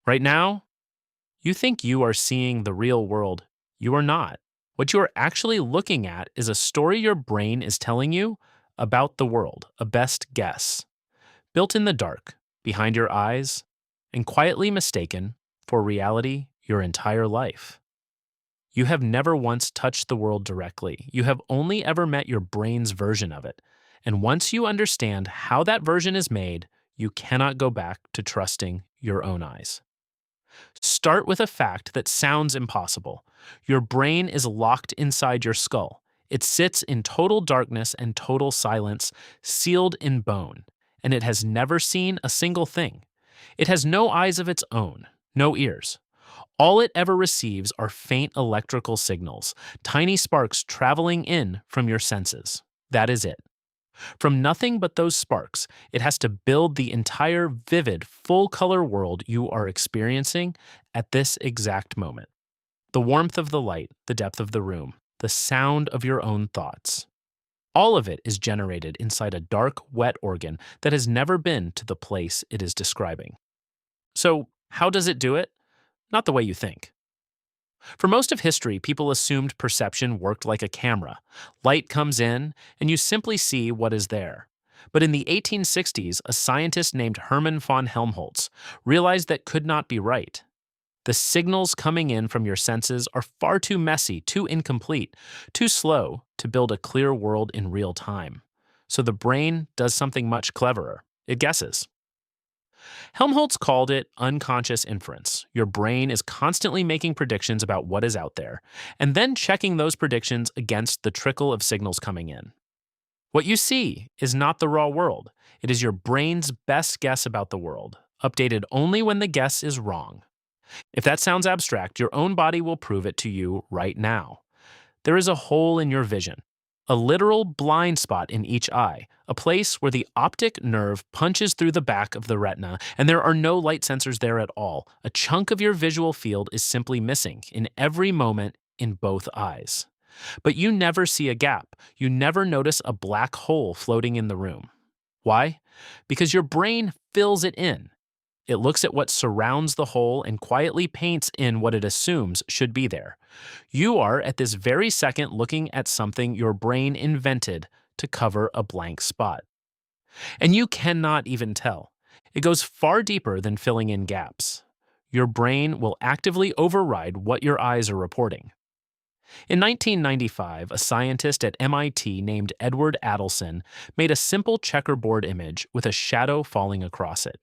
Right now, you think you are seeing the real world. You are not. What you are actually looking at is a story your brain is telling you about the world, a best guess, built in the dark, behind your eyes, and quietly mistaken for reality your entire life. You have never once touched the world directly. You have only ever met your brain's version of it. And once you understand how that version is made, you cannot go back to trusting your own eyes. Start with a fact that sounds impossible. Your brain is locked inside your skull. It sits in total darkness and total silence, sealed in bone, and it has never seen a single thing. It has no eyes of its own, no ears. All it ever receives are faint electrical signals, tiny sparks traveling in from your senses. That is it. From nothing but those sparks, it has to build the entire vivid, full-color world you are experiencing at this exact moment. The warmth of the light, the depth of the room, the sound of your own thoughts. All of it is generated inside a dark, wet organ that has never been to the place it is describing. So, how does it do it? Not the way you think. For most of history, people assumed perception worked like a camera. Light comes in, and you simply see what is there. But in the 1860s, a scientist named Hermann von Helmholtz realized that could not be right. The signals coming in from your senses are far too messy, too incomplete, too slow to build a clear world in real time. So the brain does something much cleverer. It guesses. Helmholtz called it unconscious inference. Your brain is constantly making predictions about what is out there, and then checking those predictions against the trickle of signals coming in. What you see is not the raw world. It is your brain's best guess about the world, updated only when the guess is wrong. If that sounds abstract, your own body will prove it to you right now. There is a hole in your vision, a literal blind spot in each eye, a place where the optic nerve punches through the back of the retina, and there are no light sensors there at all. A chunk of your visual field is simply missing in every moment in both eyes. But you never see a gap. You never notice a black hole floating in the room. Why? Because your brain fills it in. It looks at what surrounds the hole and quietly paints in what it assumes should be there. You are at this very second looking at something your brain invented to cover a blank spot. And you cannot even tell. It goes far deeper than filling in gaps. Your brain will actively override what your eyes are reporting. In 1995, a scientist at MIT named Edward Adelson made a simple checkerboard image with a shadow falling across it.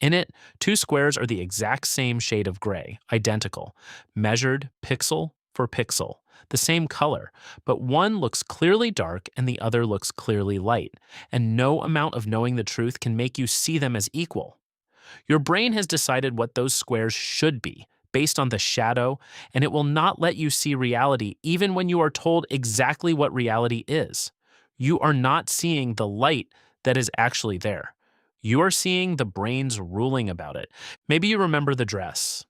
In it, two squares are the exact same shade of gray, identical, measured pixel for pixel, the same color, but one looks clearly dark and the other looks clearly light, and no amount of knowing the truth can make you see them as equal. Your brain has decided what those squares should be, based on the shadow, and it will not let you see reality even when you are told exactly what reality is. You are not seeing the light that is actually there. You are seeing the brain's ruling about it. Maybe you remember the dress.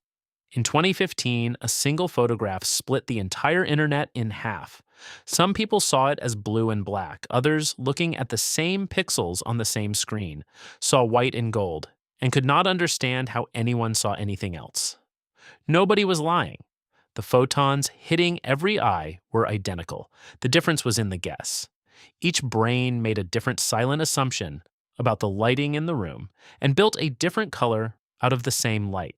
In 2015, a single photograph split the entire internet in half. Some people saw it as blue and black. Others, looking at the same pixels on the same screen, saw white and gold, and could not understand how anyone saw anything else. Nobody was lying. The photons hitting every eye were identical. The difference was in the guess. Each brain made a different silent assumption about the lighting in the room and built a different color out of the same light.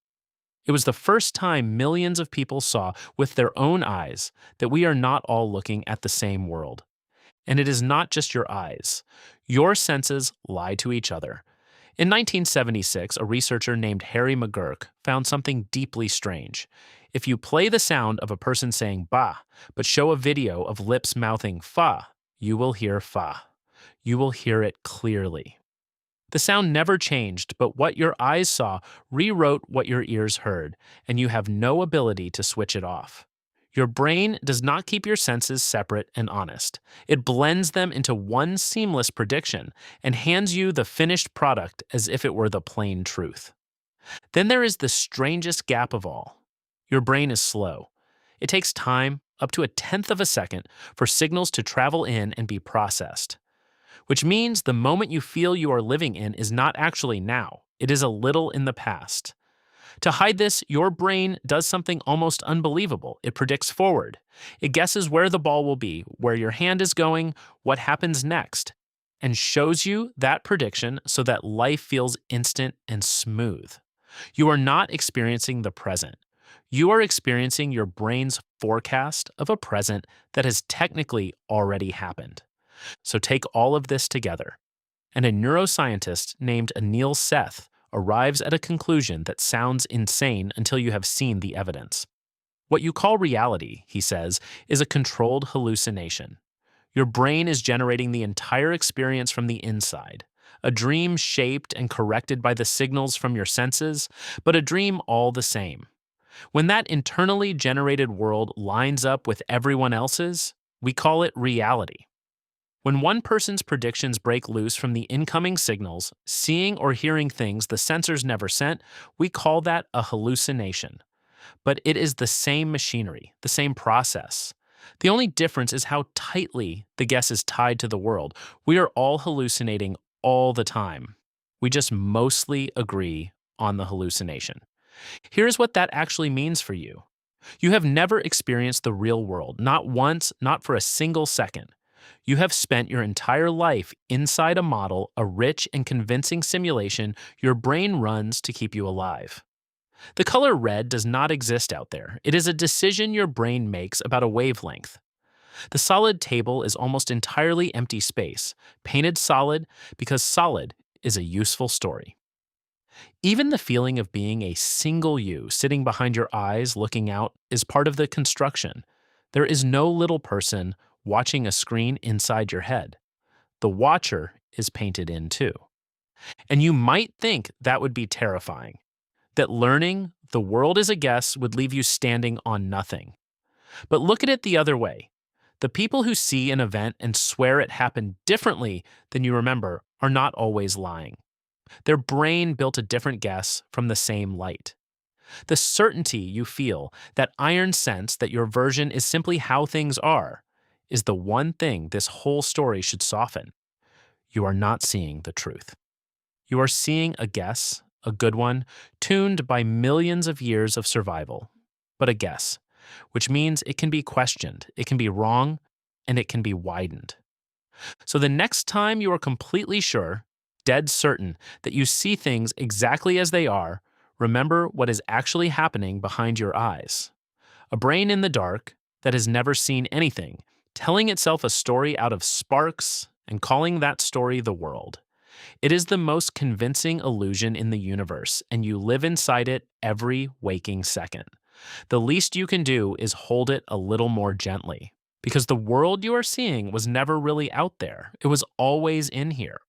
It was the first time millions of people saw with their own eyes that we are not all looking at the same world. And it is not just your eyes. Your senses lie to each other. In 1976, a researcher named Harry McGurk found something deeply strange. If you play the sound of a person saying ba, but show a video of lips mouthing fa, you will hear fa. You will hear it clearly. The sound never changed, but what your eyes saw rewrote what your ears heard, and you have no ability to switch it off. Your brain does not keep your senses separate and honest. It blends them into one seamless prediction and hands you the finished product as if it were the plain truth. Then there is the strangest gap of all. Your brain is slow. It takes time, up to 1/10 of a second, for signals to travel in and be processed. Which means the moment you feel you are living in is not actually now. It is a little in the past. To hide this, your brain does something almost unbelievable. It predicts forward. It guesses where the ball will be, where your hand is going, what happens next, and shows you that prediction so that life feels instant and smooth. You are not experiencing the present. You are experiencing your brain's forecast of a present that has technically already happened. So take all of this together, and a neuroscientist named Anil Seth arrives at a conclusion that sounds insane until you have seen the evidence. What you call reality, he says, is a controlled hallucination. Your brain is generating the entire experience from the inside. A dream shaped and corrected by the signals from your senses, but a dream all the same. When that internally generated world lines up with everyone else's, we call it reality. When one person's predictions break loose from the incoming signals, seeing or hearing things the sensors never sent, we call that a hallucination. But it is the same machinery, the same process. The only difference is how tightly the guess is tied to the world. We are all hallucinating all the time. We just mostly agree on the hallucination. Here's what that actually means for you. You have never experienced the real world, not once, not for a single second. You have spent your entire life inside a model, a rich and convincing simulation your brain runs to keep you alive. The color red does not exist out there. It is a decision your brain makes about a wavelength. The solid table is almost entirely empty space, painted solid because solid is a useful story. Even the feeling of being a single you sitting behind your eyes looking out is part of the construction. There is no little person watching a screen inside your head. The watcher is painted in too. And you might think that would be terrifying, that learning the world is a guess would leave you standing on nothing. But look at it the other way. The people who see an event and swear it happened differently than you remember are not always lying. Their brain built a different guess from the same light. The certainty you feel, that iron sense that your version is simply how things are, is the one thing this whole story should soften. You are not seeing the truth. You are seeing a guess, a good one, tuned by millions of years of survival, but a guess, which means it can be questioned, it can be wrong, and it can be widened. So the next time you are completely sure, dead certain, that you see things exactly as they are, remember what is actually happening behind your eyes. A brain in the dark that has never seen anything, telling itself a story out of sparks and calling that story the world. It is the most convincing illusion in the universe, and you live inside it every waking second. The least you can do is hold it a little more gently, because the world you are seeing was never really out there. It was always in here,